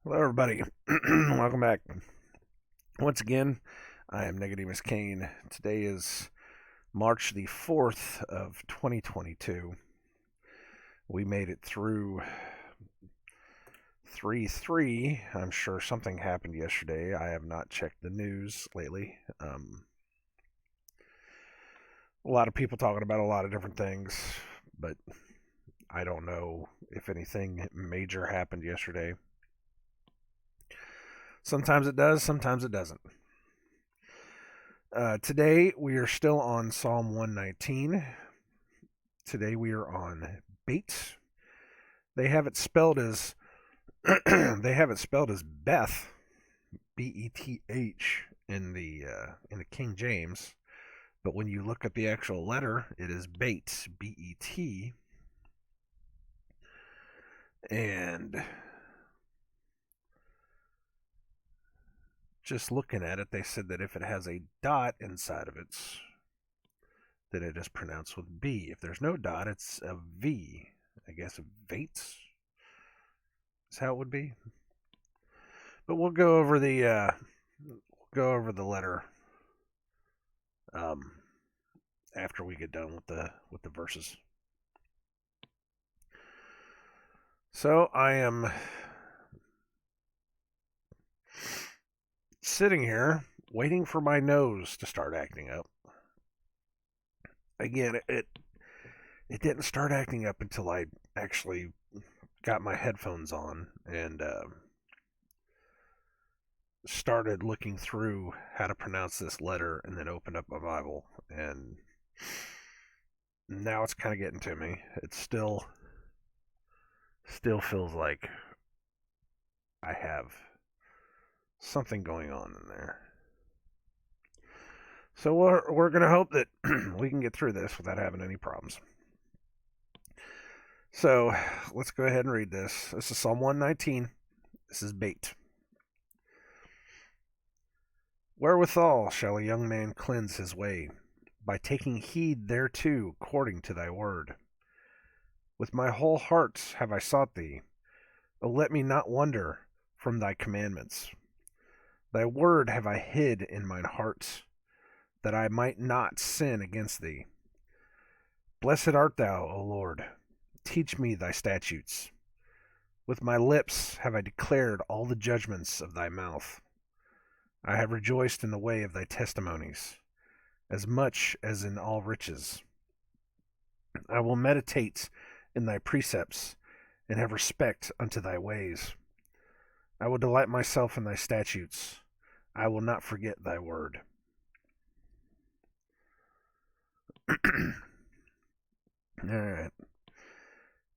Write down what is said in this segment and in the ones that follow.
Hello, everybody. Welcome back. Once again, I am Nicodemus Kane. Today is March the 4th of 2022. We made it through 3-3. I'm sure something happened yesterday. I have not checked the news lately. A lot of people talking about a lot of different things, but I don't know if anything major happened yesterday. Sometimes it does, sometimes it doesn't. Today we are still on Psalm 119. Today we are on BETH. They have it spelled as BETH, BETH in the King James, but when you look at the actual letter, it is BET, BET, and just looking at it, they said that if it has a dot inside of it, that it is pronounced with B. If there's no dot, it's a V. I guess Vates is how it would be. But we'll go over the letter um, after we get done with the verses. So I am sitting here waiting for my nose to start acting up. Again, it didn't start acting up until I actually got my headphones on and started looking through how to pronounce this letter, and then opened up my Bible, and now it's kind of getting to me. It still feels like I have something going on in there. So we're going to hope that we can get through this without having any problems. So let's go ahead and read this. This is Psalm 119. This is BETH. Wherewithal shall a young man cleanse his way? By taking heed thereto according to thy word. With my whole heart have I sought thee. O let me not wander from thy commandments. Thy word have I hid in mine heart, that I might not sin against thee. Blessed art thou, O Lord. Teach me thy statutes. With my lips have I declared all the judgments of thy mouth. I have rejoiced in the way of thy testimonies, as much as in all riches. I will meditate in thy precepts, and have respect unto thy ways. I will delight myself in thy statutes. I will not forget thy word. All right.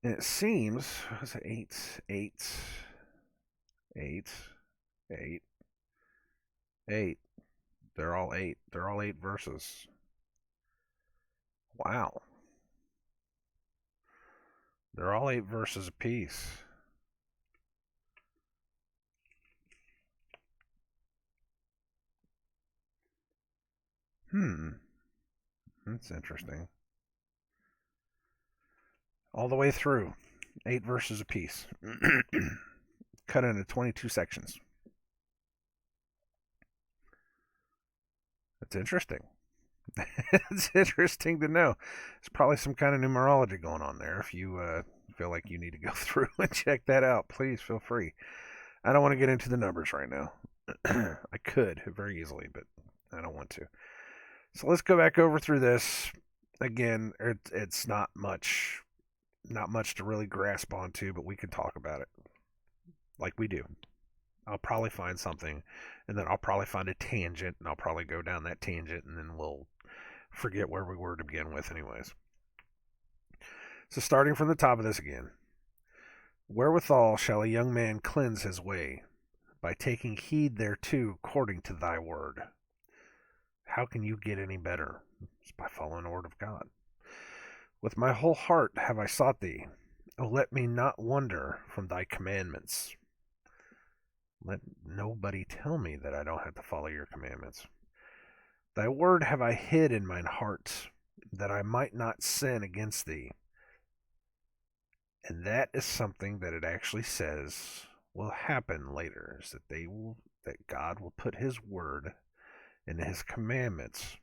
And it seems, what's it, 8. They're all 8. They're all 8 verses. Wow. They're all 8 verses apiece. That's interesting. All the way through. 8 verses apiece. Cut into 22 sections. That's interesting. It's interesting to know. There's probably some kind of numerology going on there. If you feel like you need to go through and check that out, please feel free. I don't want to get into the numbers right now. I could very easily, but I don't want to. So let's go back over through this again. It's not much to really grasp onto, but we can talk about it like we do. I'll probably find something, and then I'll probably find a tangent, and I'll probably go down that tangent, and then we'll forget where we were to begin with, anyways. So, starting from the top of this again. Wherewithal shall a young man cleanse his way? By taking heed thereto according to thy word. How can you get any better? It's by following the word of God. With my whole heart have I sought thee. O let me not wander from thy commandments. Let nobody tell me that I don't have to follow your commandments. Thy word have I hid in mine heart, that I might not sin against thee. And that is something that it actually says will happen later is that God will put his word and his commandments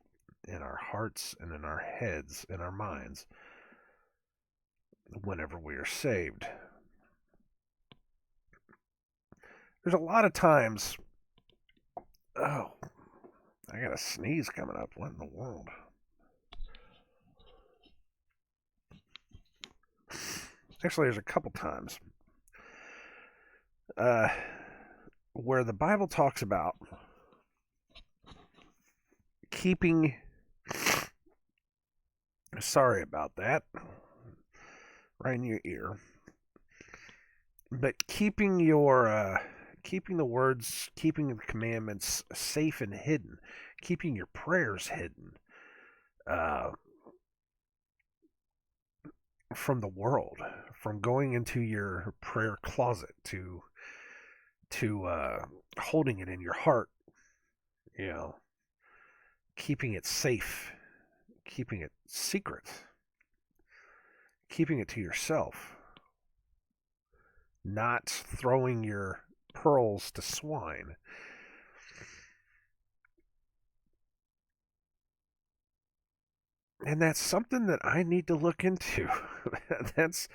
in our hearts and in our heads and our minds whenever we are saved. There's a lot of times. Oh, I got a sneeze coming up. What in the world? Actually, there's a couple times uh, where the Bible talks about keeping. Sorry about that. Right in your ear. But keeping the words, keeping the commandments safe and hidden, keeping your prayers hidden uh, from the world, from going into your prayer closet to holding it in your heart, you know, keeping it safe, keeping it secret, keeping it to yourself, not throwing your pearls to swine. And that's something that I need to look into. that's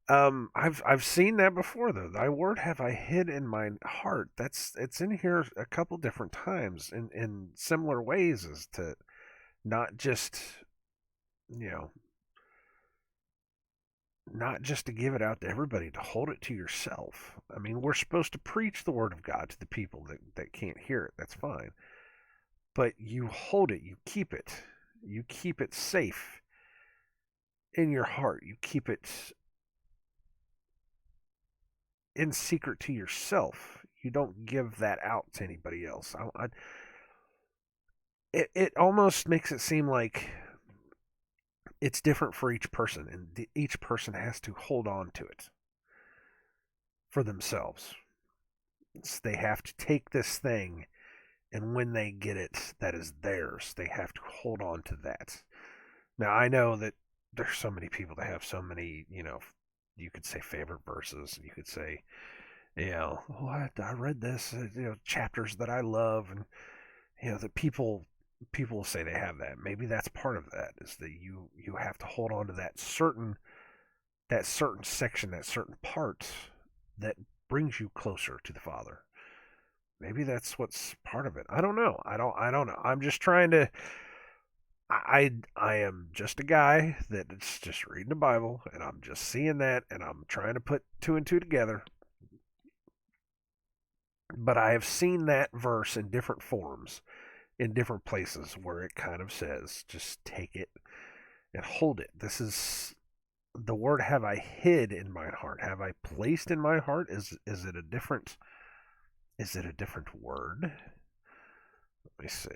I've seen that before though. Thy word have I hid in my heart. It's in here a couple different times in similar ways as to not just you know not just to give it out to everybody, to hold it to yourself. I mean, we're supposed to preach the word of God to the people that can't hear it. That's fine. But you hold it, you keep it. You keep it safe in your heart. You keep it in secret to yourself. You don't give that out to anybody else. It almost makes it seem like it's different for each person, and each person has to hold on to it for themselves. They have to take this thing, and when they get it, that is theirs. They have to hold on to that. Now, I know that there's so many people that have so many, you could say favorite verses. You could say, what I read this, chapters that I love, and that people will say they have that. Maybe that's part of that is that you have to hold on to that certain section, that certain part that brings you closer to the Father. Maybe that's what's part of it. I don't know. I don't know. I'm just trying to. I am just a guy that's just reading the Bible, and I'm just seeing that, and I'm trying to put two and two together. But I have seen that verse in different forms, in different places, where it kind of says, just take it and hold it. This is the word have I hid in my heart. Have I placed in my heart? Is it a different word? Let me see.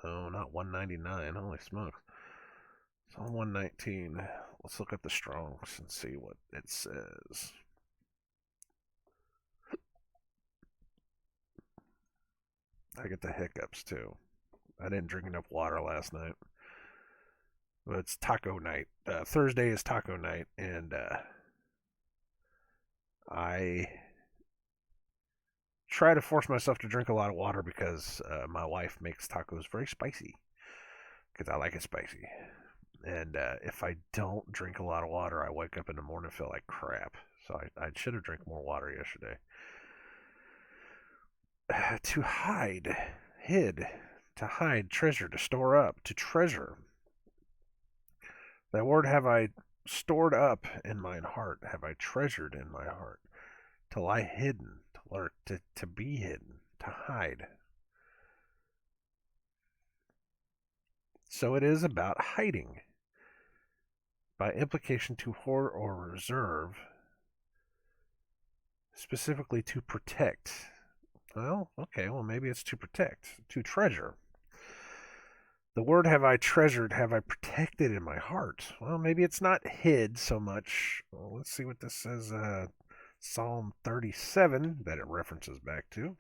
Oh, not 199. Holy smokes. It's on 119. Let's look at the Strongs and see what it says. I get the hiccups too. I didn't drink enough water last night. But it's taco night. Thursday is taco night, and I try to force myself to drink a lot of water because my wife makes tacos very spicy because I like it spicy. And if I don't drink a lot of water, I wake up in the morning and feel like crap. So I should have drank more water yesterday. To hid, to hide, treasure, to store up, to treasure. That word have I stored up in mine heart, have I treasured in my heart, to lie hidden, to lurk, to be hidden, to hide. So it is about hiding. By implication, to hoard or reserve, specifically to protect. Well, okay, maybe it's to protect, to treasure. The word have I treasured, have I protected in my heart. Well, maybe it's not hid so much. Well, let's see what this says. Psalm 37 that it references back to.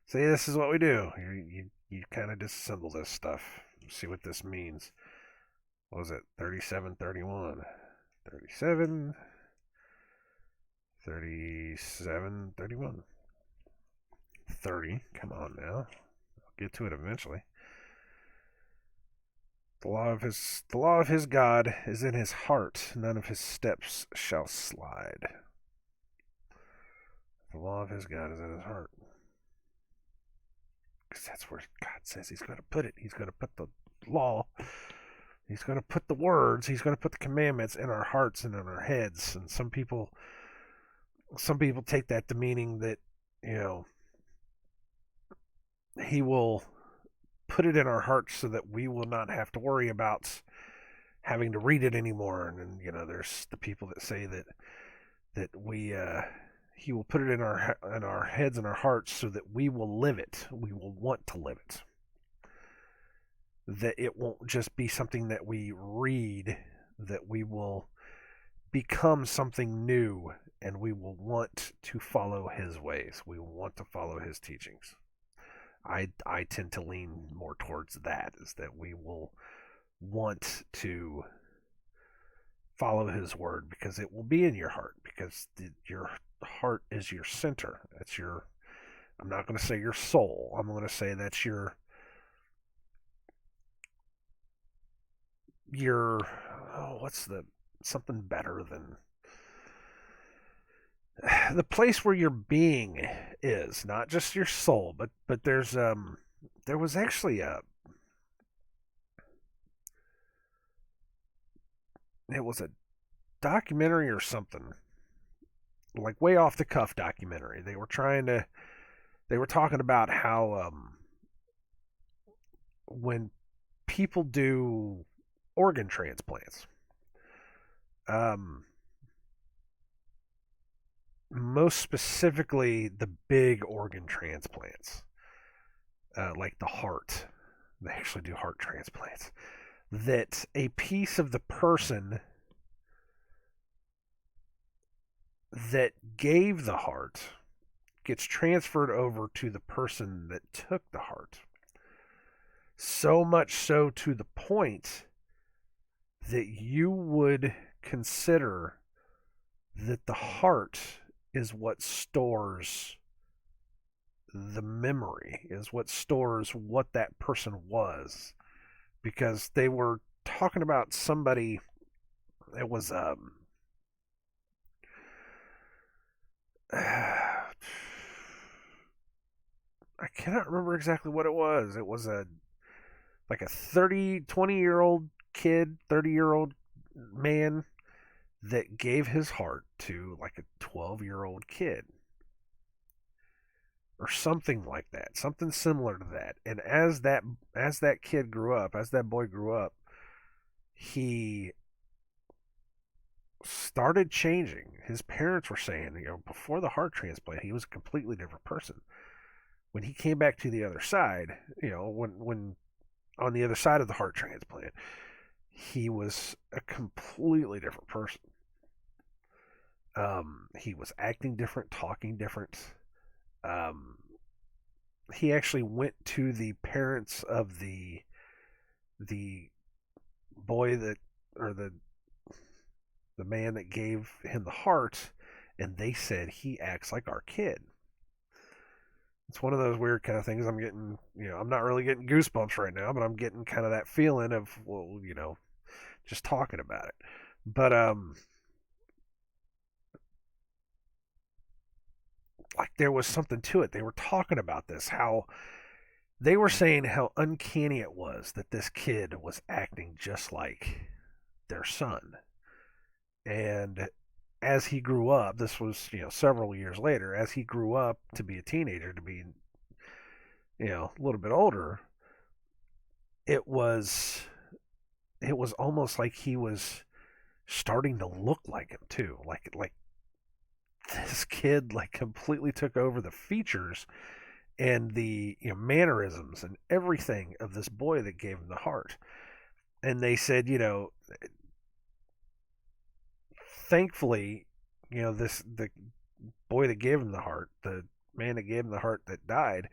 See, this is what we do. You kind of disassemble this stuff. See what this means. What was it? 37:31. 37, 37, 31, 30. Come on now. I'll get to it eventually. The law of his God is in his heart. None of his steps shall slide. The law of his God is in his heart. Because that's where God says he's going to put it. He's going to put the law. He's going to put the words. He's going to put the commandments in our hearts and in our heads. And some people take that to meaning that, he will put it in our hearts so that we will not have to worry about having to read it anymore. And there's the people that say that he will put it in our heads and our hearts so that we will live it. We will want to live it. That it won't just be something that we read, that we will become something new, and we will want to follow his ways. We will want to follow his teachings. I tend to lean more towards that, is that we will want to follow his word because it will be in your heart, because your heart is your center. That's I'm not going to say your soul. I'm going to say that's your something better than the place where your being is, not just your soul, but there was actually it was a documentary or something, like way off the cuff documentary. They were talking about how when people do organ transplants, most specifically the big organ transplants, like the heart. They actually do heart transplants. That a piece of the person that gave the heart gets transferred over to the person that took the heart. So much so to the point that you would consider that the heart is what stores the memory, is what stores what that person was. Because they were talking about somebody that was I cannot remember exactly what it was. It was like a 20-year-old kid, 30-year-old man that gave his heart to like a 12-year-old kid. Or something like that, something similar to that. And as that kid grew up, as that boy grew up, he started changing. His parents were saying, before the heart transplant, he was a completely different person. When he came back to the other side, when on the other side of the heart transplant, he was a completely different person. He was acting different, talking different. He actually went to the parents of the boy or the man that gave him the heart, and they said he acts like our kid. It's one of those weird kind of things. I'm getting, I'm not really getting goosebumps right now, but I'm getting kind of that feeling of, just talking about it. But like there was something to it. They were talking about this, how they were saying how uncanny it was that this kid was acting just like their son. And as he grew up, this was, several years later, as he grew up to be a teenager, to be, a little bit older, it was almost like he was starting to look like him too. Like this kid like completely took over the features and the mannerisms and everything of this boy that gave him the heart. And they said, thankfully, the boy that gave him the heart, the man that gave him the heart that died,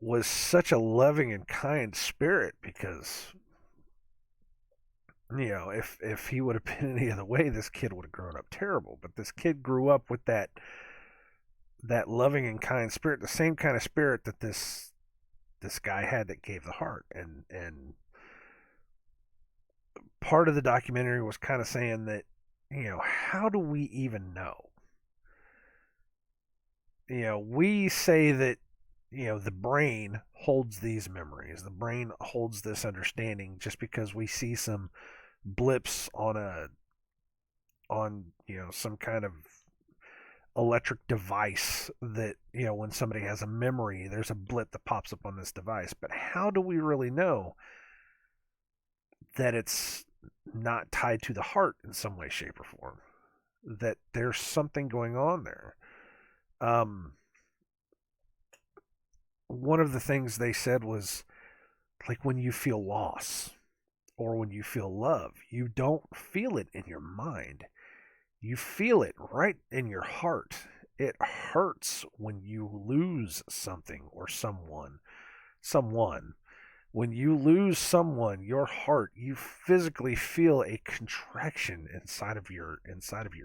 was such a loving and kind spirit, because if he would have been any other way, this kid would have grown up terrible. But this kid grew up with that loving and kind spirit, the same kind of spirit that this guy had that gave the heart. And part of the documentary was kind of saying that, how do we even know? We say that, the brain holds these memories. The brain holds this understanding just because we see some blips on some kind of electric device that, when somebody has a memory, there's a blip that pops up on this device. But how do we really know that it's not tied to the heart in some way, shape, or form? That there's something going on there. Um, One of the things they said was, like, when you feel loss or when you feel love, you don't feel it in your mind. You feel it right in your heart. It hurts when you lose something or someone. When you lose someone, your heart, you physically feel a contraction inside of your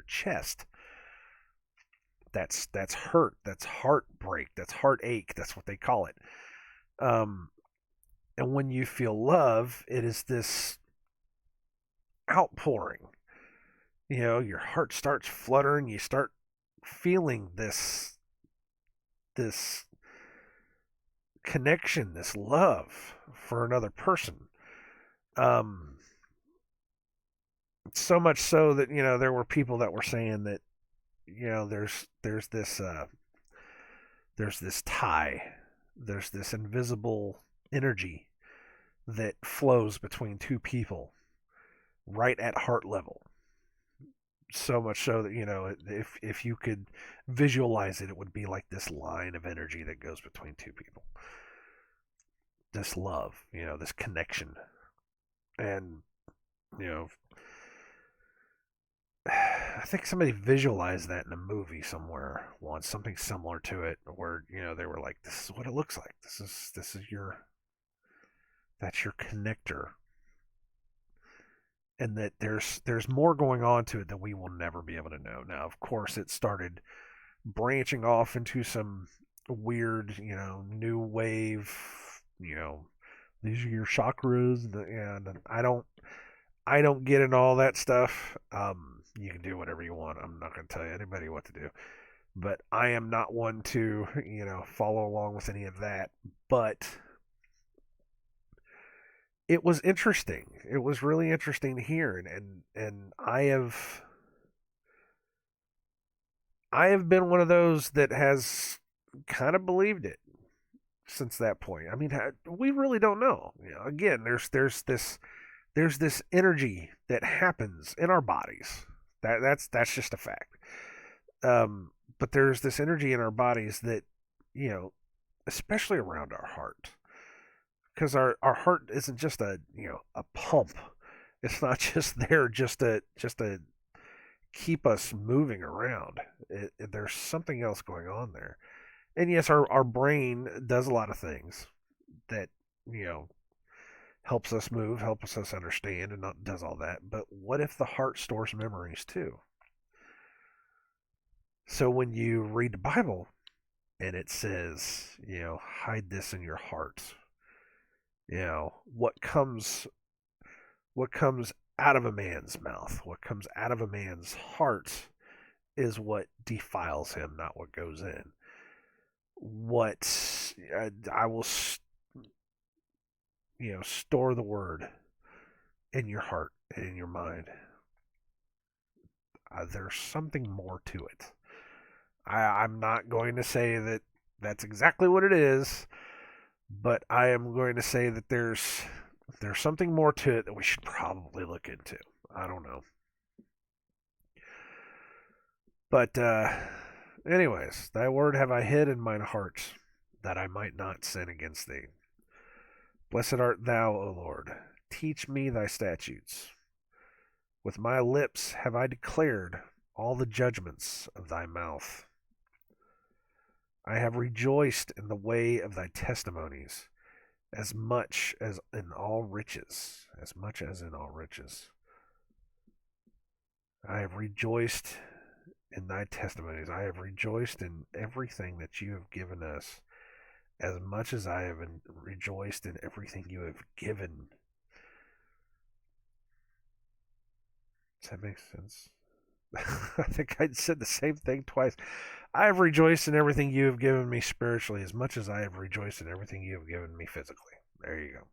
chest. That's hurt. That's heartbreak. That's heartache. That's what they call it. Um, and when you feel love, it is this outpouring. Your heart starts fluttering. You start feeling this connection, this love for another person. Um, so much so that there were people that were saying that there's this tie, there's this invisible energy that flows between two people right at heart level. So much so that if you could visualize it, it would be like this line of energy that goes between two people. This love, this connection, and you know, I think somebody visualized that in a movie somewhere once, something similar to it, where they were like, "This is what it looks like. This is that's your connector," and that there's more going on to it that we will never be able to know. Now, of course, it started branching off into some weird, new wave, you know, these are your chakras, and I don't get into all that stuff. You can do whatever you want. I'm not going to tell anybody what to do, but I am not one to follow along with any of that. But it was interesting. It was really interesting to hear, and I have been one of those that has kind of believed it since that point. I mean, we really don't know. Again, there's this energy that happens in our bodies. That's just a fact. But there's this energy in our bodies that, you know, especially around our heart, because our heart isn't just a pump. It's not just there just to keep us moving around. There's something else going on there. And yes, our brain does a lot of things that you know helps us move, helps us understand, and not, does all that. But what if the heart stores memories too? So when you read the Bible and it says, hide this in your heart, what comes out of a man's mouth, what comes out of a man's heart is what defiles him, not what goes in. What I will, store the word in your heart and in your mind. There's something more to it. I'm not going to say that that's exactly what it is, but I am going to say that there's something more to it that we should probably look into. I don't know, but anyways, thy word have I hid in mine heart, that I might not sin against thee. Blessed art thou, O Lord. Teach me thy statutes. With my lips have I declared all the judgments of thy mouth. I have rejoiced in the way of thy testimonies, as much as in all riches. I have rejoiced in thy testimonies. I have rejoiced in everything that you have given us, as much as I have rejoiced in everything you have given. Does that make sense? I think I said the same thing twice. I have rejoiced in everything you have given me spiritually, as much as I have rejoiced in everything you have given me physically. There you go.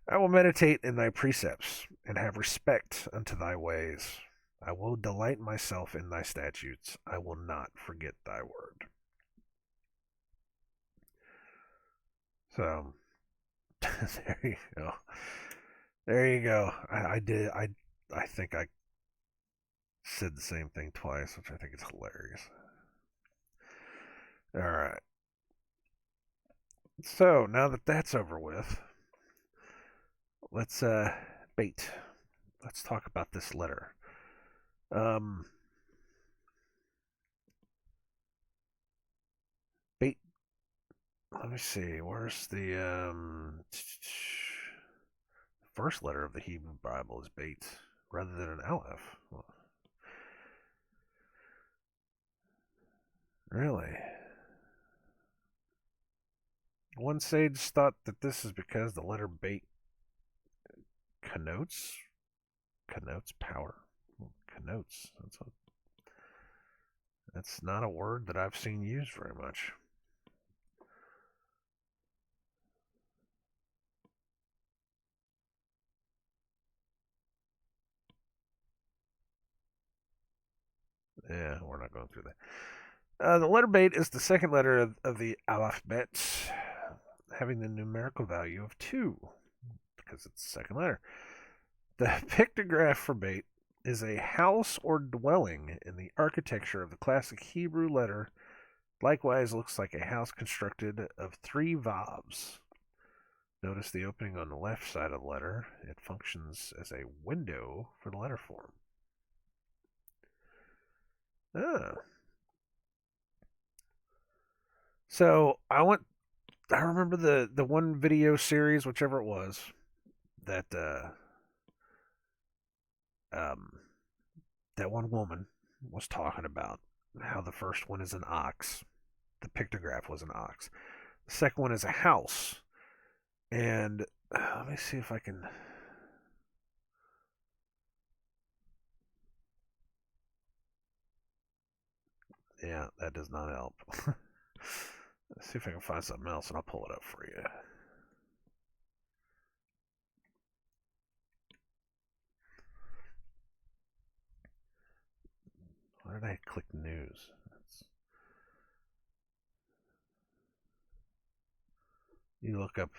I will meditate in thy precepts, and have respect unto thy ways. I will delight myself in thy statutes. I will not forget thy word. So, there you go. There you go. I think I said the same thing twice, which I think is hilarious. All right. So now that that's over with, let's bait. Let's talk about this letter. Bait. Let me see. Where's the first letter of the Hebrew Bible is bait rather than an aleph? Well, really? One sage thought that this is because the letter bait connotes power. Connotes. That's not a word that I've seen used very much. Yeah, we're not going through that. The letter bait is the second letter of the alphabet, having the numerical value of 2, because it's the second letter. The pictograph for bait is a house or dwelling in the architecture of the classic Hebrew letter. Likewise, looks like a house constructed of 3 vavs. Notice the opening on the left side of the letter. It functions as a window for the letter form. So I remember the one video series, whichever it was, that that one woman was talking about how the first one is an ox. The pictograph was an ox. The second one is a house. And let me see if I can. Yeah, that does not help. Let's see if I can find something else and I'll pull it up for you. Why did I click news? You look up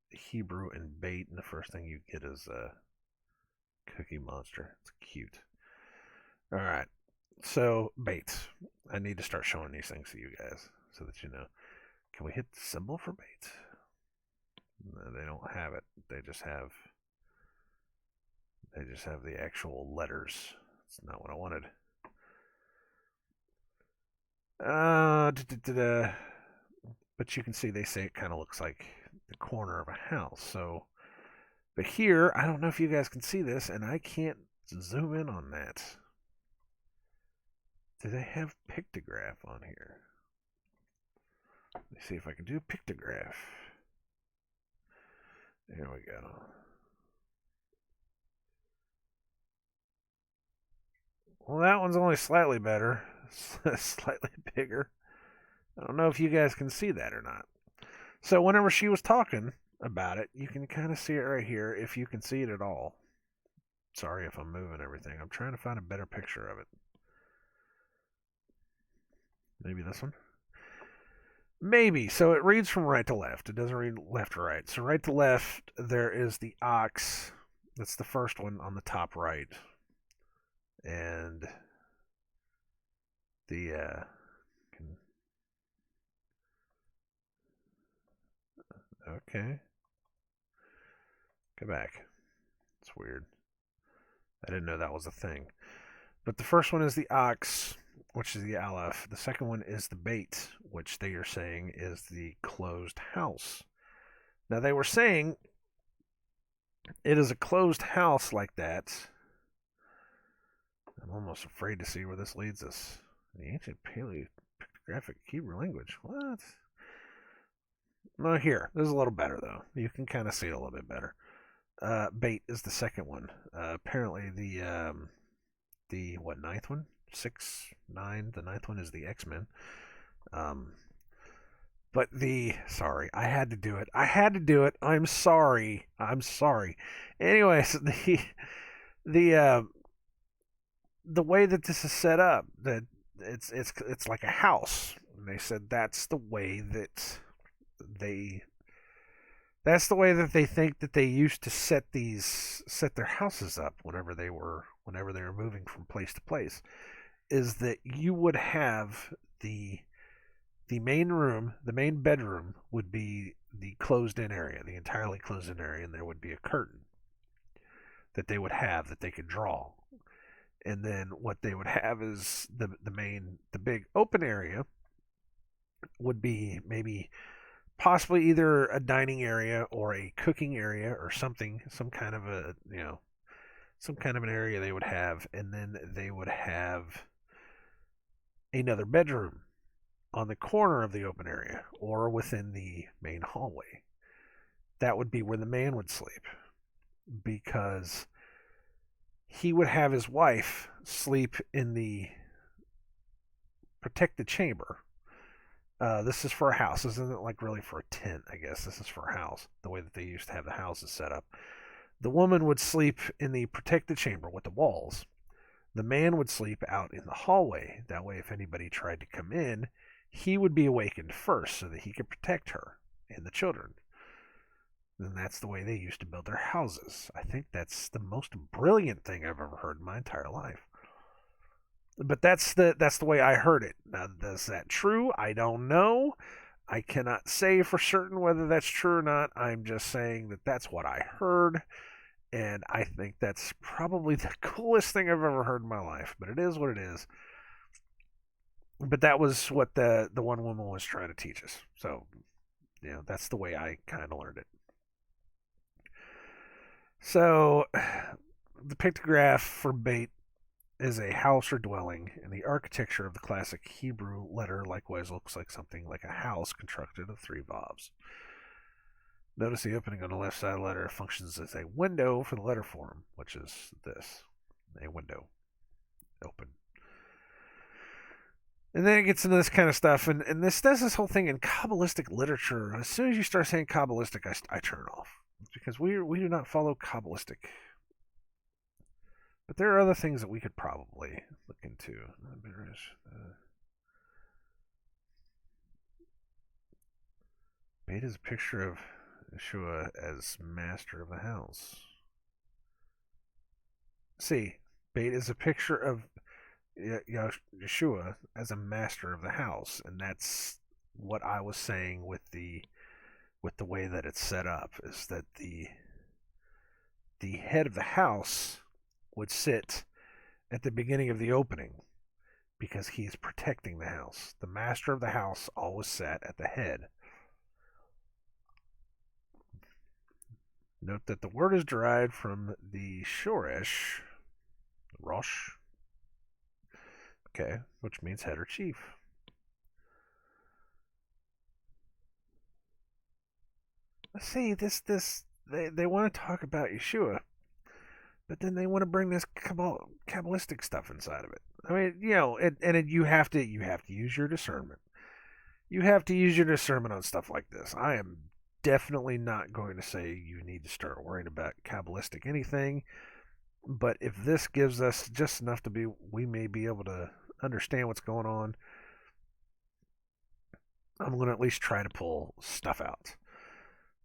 Hebrew and bait, and the first thing you get is a Cookie Monster. It's cute. All right. So, bait. I need to start showing these things to you guys so that you know. Can we hit the symbol for bait? No, they don't have it. They just have the actual letters. It's not what I wanted. But you can see they say it kind of looks like the corner of a house. So, but here, I don't know if you guys can see this, and I can't zoom in on that. Do they have pictograph on here? Let me see if I can do pictograph. There we go. Well, that one's only slightly better, slightly bigger. I don't know if you guys can see that or not. So whenever she was talking about it, you can kind of see it right here if you can see it at all. Sorry if I'm moving everything. I'm trying to find a better picture of it. Maybe this one? Maybe. So it reads from right to left. It doesn't read left to right. So right to left, there is the ox. That's the first one on the top right. And the okay. Go back. It's weird. I didn't know that was a thing. But the first one is the ox, which is the aleph. The second one is the bait, which they are saying is the closed house. Now they were saying it is a closed house like that I'm almost afraid to see where this leads us. The ancient paleopictographic Hebrew language. What? No, here. This is a little better, though. You can kind of see it a little bit better. Bait is the second one. Apparently, the what, ninth one? 6, 9. The ninth one is the X-Men. Um, but sorry, I had to do it. I had to do it. I'm sorry. I'm sorry. Anyways, the the way that this is set up, that it's like a house. And they said they that's the way that they think that they used to set their houses up whenever they were moving from place to place, is that you would have the main room, the main bedroom would be the closed in area, the entirely closed in area, and there would be a curtain that they would have that they could draw. And then what they would have is the big open area would be maybe possibly either a dining area or a cooking area or something, some kind of a, some kind of an area they would have, and then they would have another bedroom on the corner of the open area or within the main hallway. That would be where the man would sleep, because he would have his wife sleep in the protected chamber. This is for a house. This isn't like really for a tent, I guess. This is for a house, the way that they used to have the houses set up. The woman would sleep in the protected chamber with the walls. The man would sleep out in the hallway. That way, if anybody tried to come in, he would be awakened first so that he could protect her and the children. And that's the way they used to build their houses. I think that's the most brilliant thing I've ever heard in my entire life. But that's the way I heard it. Now, is that true? I don't know. I cannot say for certain whether that's true or not. I'm just saying that that's what I heard, and I think that's probably the coolest thing I've ever heard in my life. But it is what it is. But that was what the one woman was trying to teach us. So, that's the way I kind of learned it. So, the pictograph for bait is a house or dwelling, and the architecture of the classic Hebrew letter likewise looks like something like a house constructed of 3 vavs. Notice the opening on the left side of the letter functions as a window for the letter form, which is this, a window, open. And then it gets into this kind of stuff, and this does this whole thing in Kabbalistic literature. As soon as you start saying Kabbalistic, I turn off. It's because we do not follow Kabbalistic. But there are other things that we could probably look into. Beta is a picture of Yeshua as master of the house. See, Beta is a picture of Yeshua as a master of the house, and that's what I was saying with the way that it's set up, is that the head of the house would sit at the beginning of the opening because he's protecting the house. The master of the house always sat at the head. Note that the word is derived from the Shoresh, Rosh, okay, which means head or chief. Let's see, they want to talk about Yeshua, but then they want to bring this Kabbalistic stuff inside of it. I mean, you have to use your discernment. You have to use your discernment on stuff like this. I am definitely not going to say you need to start worrying about Kabbalistic anything, but if this gives us just enough we may be able to understand what's going on. I'm going to at least try to pull stuff out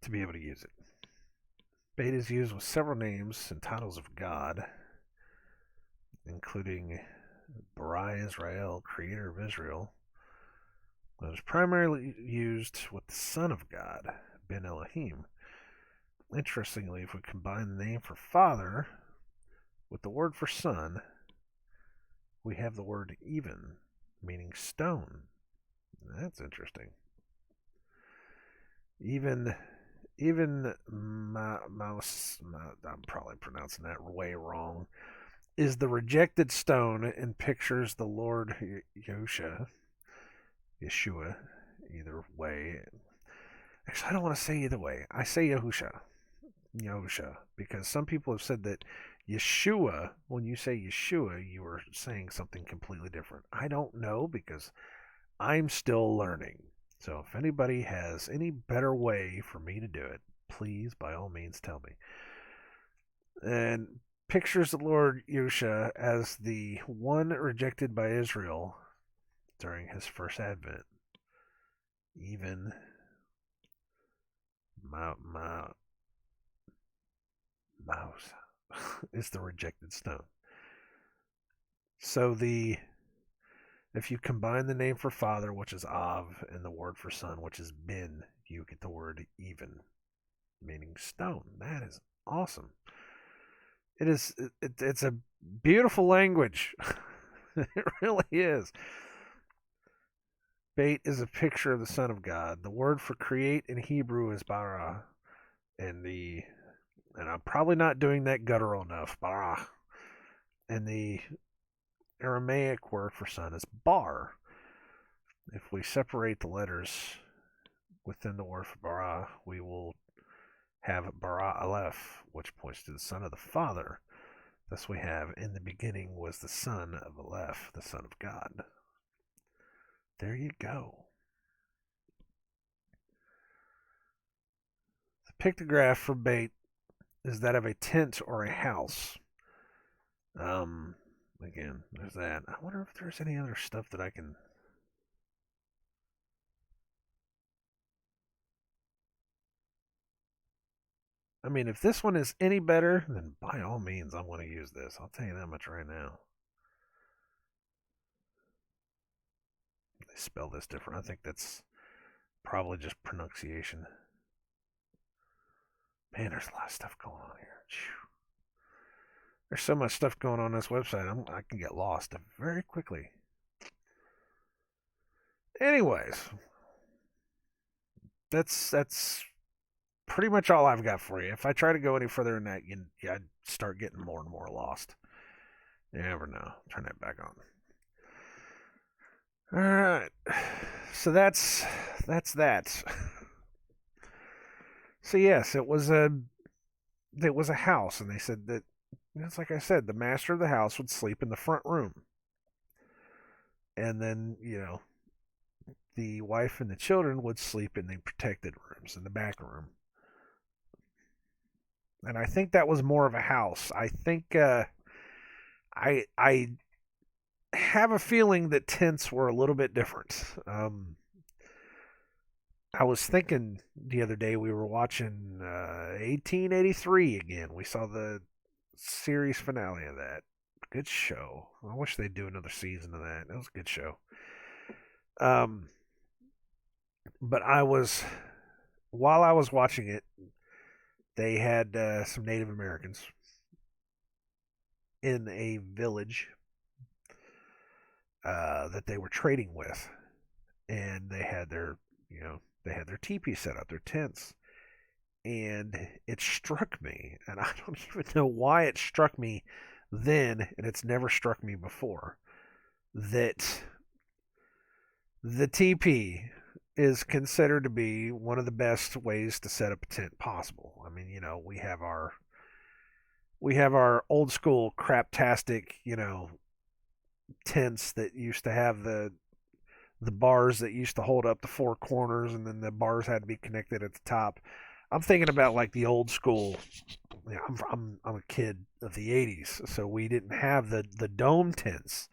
to be able to use it. Beta is used with several names and titles of God, including Barai Israel, creator of Israel. It was primarily used with the Son of God, Ben Elohim. Interestingly, if we combine the name for Father with the word for Son, we have the word even, meaning stone. That's interesting. Even I'm probably pronouncing that way wrong. is the rejected stone and pictures the Lord Yeshua, either way. Actually, I don't want to say either way. I say Yahusha, because some people have said that Yeshua, when you say Yeshua, you are saying something completely different. I don't know because I'm still learning. So if anybody has any better way for me to do it, please, by all means, tell me. And pictures the Lord Yahusha as the one rejected by Israel during his first advent. Even Mouse is the rejected stone. So if you combine the name for Father, which is Av, and the word for Son, which is Bin, you get the word even, meaning stone. That is awesome. It's a beautiful language. It really is. Bait is a picture of the Son of God. The word for create in Hebrew is bara, and I'm probably not doing that guttural enough. Bara, and the Aramaic word for son is bar. If we separate the letters within the word for bara, we will have bara aleph, which points to the Son of the Father. Thus we have, in the beginning was the Son of Aleph, the Son of God. There you go. The pictograph for bait is that of a tent or a house. Again, there's that. I wonder if there's any other stuff that I can. I mean, if this one is any better, then by all means, I'm going to use this. I'll tell you that much right now. They spell this different. I think that's probably just pronunciation. Man, there's a lot of stuff going on here. There's so much stuff going on this website. I can get lost very quickly. Anyways, that's pretty much all I've got for you. If I try to go any further than that, I'd start getting more and more lost. You never know. Turn that back on. All right. So that's that. So yes, it was a house, and they said that it's like I said, the master of the house would sleep in the front room, and then the wife and the children would sleep in the protected rooms in the back room. And I think that was more of a house. I think I have a feeling that tents were a little bit different. I was thinking the other day we were watching 1883 again. We saw the series finale of that. Good show. I wish they'd do another season of that. That was a good show. But while I was watching it, they had some Native Americans in a village that they were trading with, and they had their teepees set up, their tents, and it struck me, and I don't even know why it struck me then, and it's never struck me before, that the teepee is considered to be one of the best ways to set up a tent possible. I mean, we have our old school craptastic, tents that used to have the bars that used to hold up the four corners, and then the bars had to be connected at the top. I'm thinking about like the old school. I'm a kid of the '80s, so we didn't have the dome tents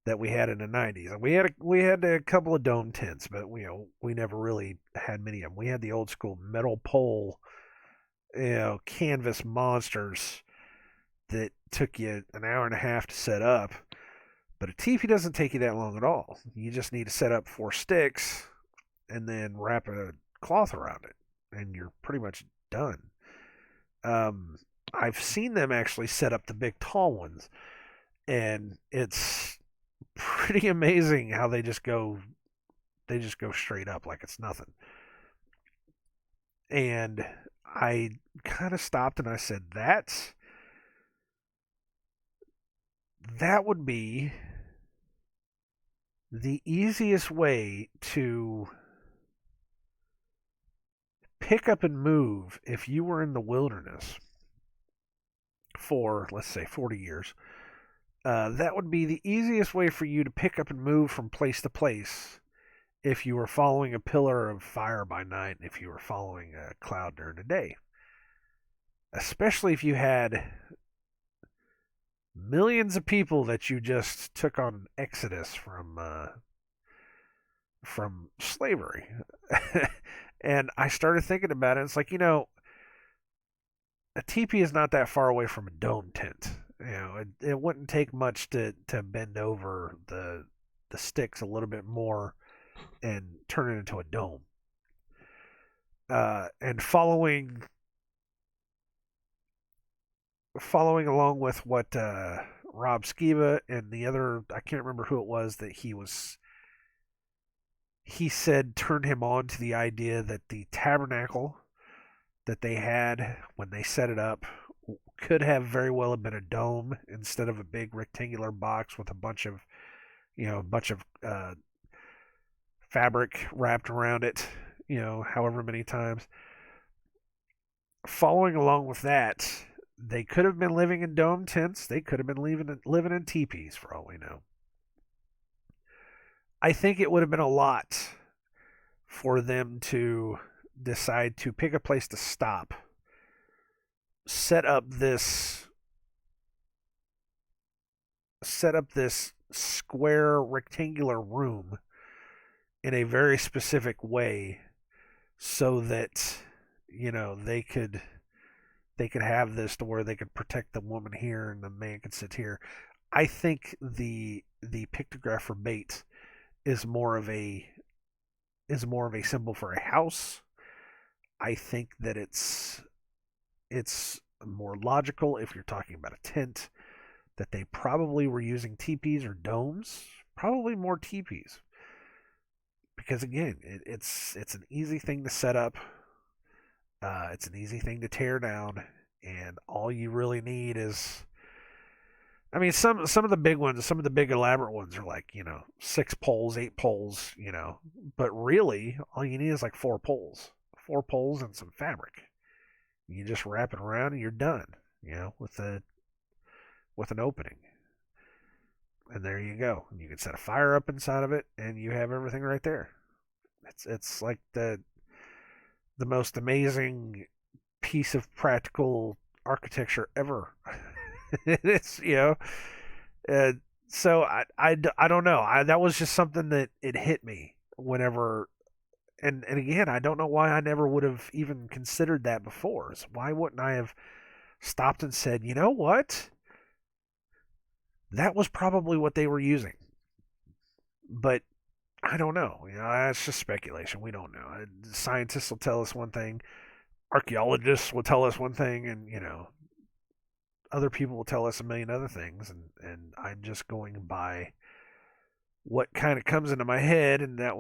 that we had in the '90s. And we had a couple of dome tents, but we never really had many of them. We had the old school metal pole, canvas monsters that took you an hour and a half to set up. But a teepee doesn't take you that long at all. You just need to set up 4 sticks and then wrap a cloth around it, and you're pretty much done. I've seen them actually set up the big tall ones, and it's pretty amazing how they just go straight up like it's nothing. And I kind of stopped and I said, that would be the easiest way to pick up and move if you were in the wilderness for, let's say, 40 years. That would be the easiest way for you to pick up and move from place to place if you were following a pillar of fire by night and if you were following a cloud during the day. Especially if you had millions of people that you just took on exodus from slavery. And I started thinking about it. It's like, a teepee is not that far away from a dome tent. It wouldn't take much to bend over the sticks a little bit more and turn it into a dome. And following along with what Rob Skiba and the other, I can't remember who it was that he said turned him on to the idea that the tabernacle that they had when they set it up could have very well have been a dome instead of a big rectangular box with a bunch of fabric wrapped around it, however many times. Following along with that, they could have been living in dome tents. They could have been living in teepees for all we know. I think it would have been a lot for them to decide to pick a place to stop, set up this square rectangular room in a very specific way so that they could have this to where they could protect the woman here and the man could sit here. I think the pictograph for BETH is more of a symbol for a house. I think that it's more logical if you're talking about a tent that they probably were using teepees or domes, probably more teepees. Because again, it's an easy thing to set up. It's an easy thing to tear down, and all you really need is, I mean, some of the big ones, some of the big elaborate ones are like 6 poles, 8 poles, but really all you need is like 4 poles and some fabric. You just wrap it around and you're done, with an opening, and there you go. You can set a fire up inside of it, and you have everything right there. It's like the most amazing piece of practical architecture ever. It's so I don't know. That was just something that it hit me whenever, and again, I don't know why I never would have even considered that before. So why wouldn't I have stopped and said, you know what? That was probably what they were using. But I don't know. That's just speculation. We don't know. Scientists will tell us one thing, archaeologists will tell us one thing, and other people will tell us a million other things, and I'm just going by what kind of comes into my head, and that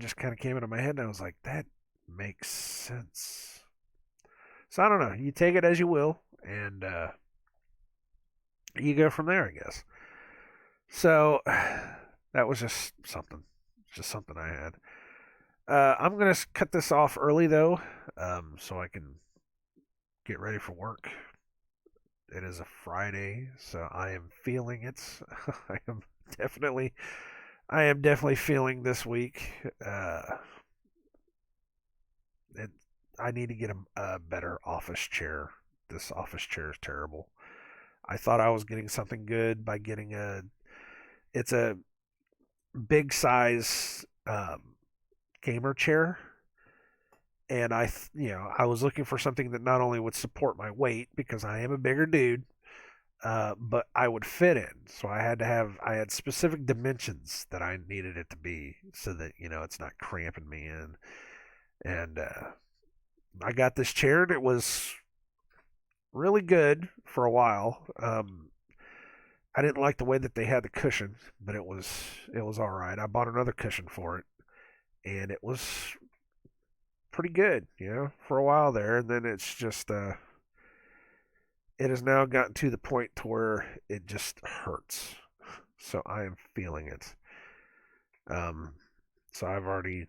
just kind of came into my head, and I was like, that makes sense. So I don't know. You take it as you will, and you go from there, I guess. So that was just something I had. I'm gonna cut this off early though, so I can get ready for work. It is a Friday, so I am feeling it. I am definitely, I am definitely feeling this week. It, I need to get a better office chair. This office chair is terrible. I thought I was getting something good by getting it's a big size gamer chair, and I was looking for something that not only would support my weight because I am a bigger dude, but I would fit in. So I had specific dimensions that I needed it to be so that it's not cramping me in. And I got this chair and it was really good for a while. I didn't like the way that they had the cushion, but it was all right. I bought another cushion for it, and it was pretty good, for a while there. And then it has now gotten to the point to where it just hurts. So I am feeling it. Um, so I've already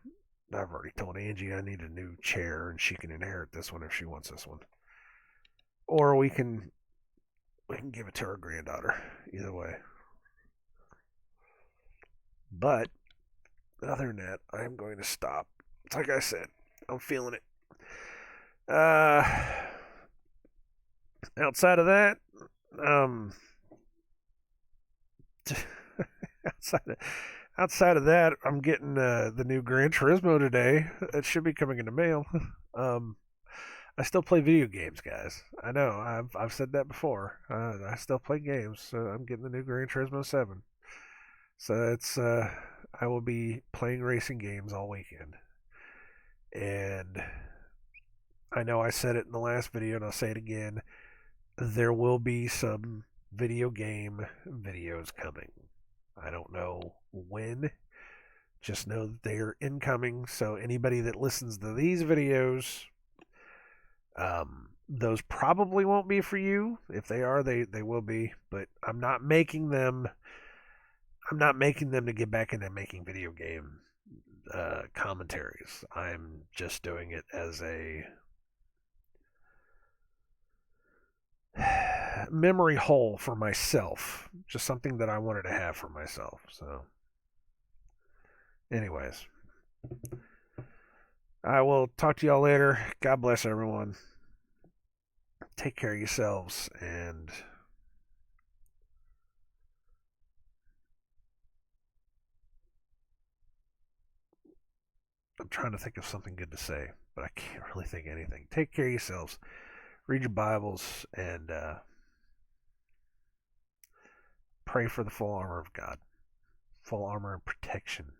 told Angie I need a new chair, and she can inherit this one if she wants this one, or we can give it to her granddaughter. Either way. But other than that, I am going to stop. It's like I said, I'm feeling it. Uh, outside of that, um, outside of, outside of that, I'm getting the new Gran Turismo today. It should be coming in the mail. Um, I still play video games, guys. I know I've said that before. I still play games, so I'm getting the new Gran Turismo 7. So it's I will be playing racing games all weekend, and I know I said it in the last video, and I'll say it again. There will be some video game videos coming. I don't know when. Just know that they are incoming. So anybody that listens to these videos, those probably won't be for you. If they are, they will be. But I'm not making them. I'm not making them to get back into making video game commentaries. I'm just doing it as a memory hole for myself. Just something that I wanted to have for myself. So, anyways, I will talk to y'all later. God bless everyone. Take care of yourselves, and I'm trying to think of something good to say, but I can't really think of anything. Take care of yourselves. Read your Bibles, and pray for the full armor of God. Full armor and protection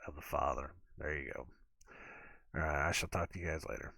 of the Father. There you go. All right, I shall talk to you guys later.